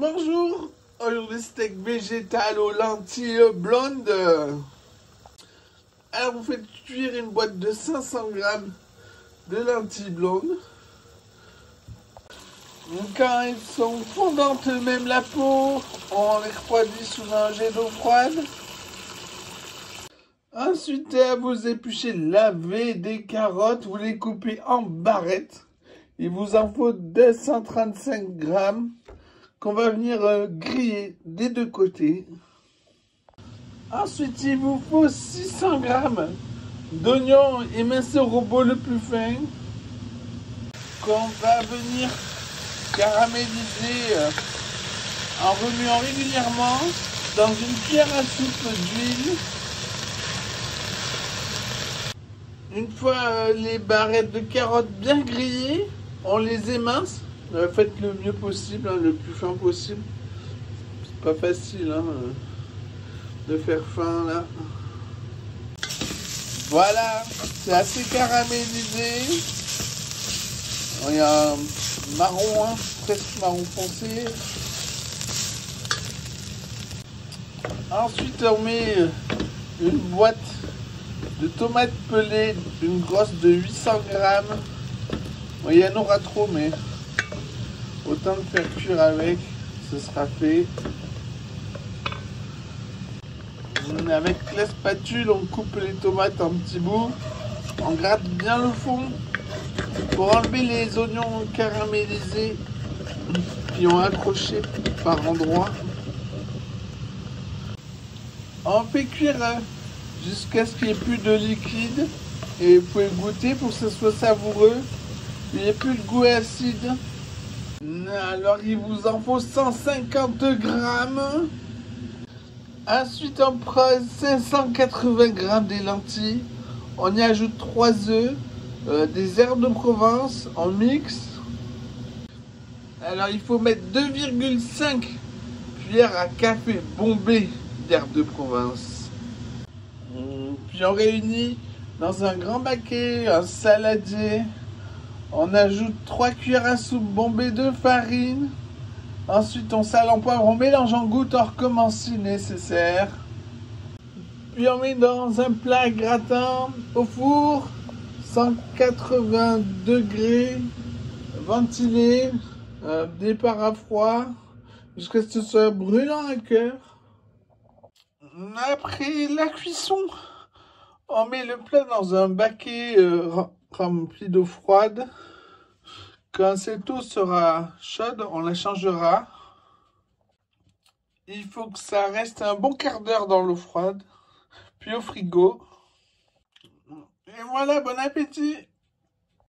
Bonjour, aujourd'hui steak végétal aux lentilles blondes. Alors vous faites cuire une boîte de 500 grammes de lentilles blondes. Quand elles sont fondantes, même la peau, on les refroidit sous un jet d'eau froide. Ensuite, vous épluchez, lavez des carottes, vous les coupez en barrettes. Il vous en faut 235 grammes qu'on va venir griller des deux côtés. Ensuite, il vous faut 600 grammes d'oignons émincés au robot le plus fin qu'on va venir caraméliser en remuant régulièrement dans une cuillère à soupe d'huile. Une fois les barrettes de carottes bien grillées, on les émince. Faites le mieux possible, le plus fin possible. C'est pas facile de faire fin là. Voilà, c'est assez caramélisé. Il y a un marron, presque marron foncé. Ensuite, on met une boîte de tomates pelées, une grosse de 800 grammes. Bon, il y en aura trop, mais autant de faire cuire avec, ce sera fait. Avec la spatule, on coupe les tomates en petits bouts. On gratte bien le fond pour enlever les oignons caramélisés qui ont accroché par endroits. On fait cuire jusqu'à ce qu'il n'y ait plus de liquide. Et vous pouvez goûter pour que ce soit savoureux. Il n'y a plus de goût acide. Alors il vous en faut 150 grammes. Ensuite on prend 580 grammes des lentilles. On y ajoute 3 œufs, des herbes de Provence, on mixe. Alors il faut mettre 2,5 cuillères à café bombées d'herbes de Provence. Puis on réunit dans un grand baquet, un saladier. On ajoute 3 cuillères à soupe bombées de farine. Ensuite, on sale en poivre, on mélange en gouttes, on recommence si nécessaire. Puis on met dans un plat gratin au four, 180 degrés, ventilé, départ à froid, jusqu'à ce que ce soit brûlant à cœur. Après la cuisson, on met le plat dans un baquet rempli d'eau froide. Quand cette eau sera chaude, on la changera. Il faut que ça reste un bon quart d'heure dans l'eau froide, puis au frigo. Et voilà, bon appétit!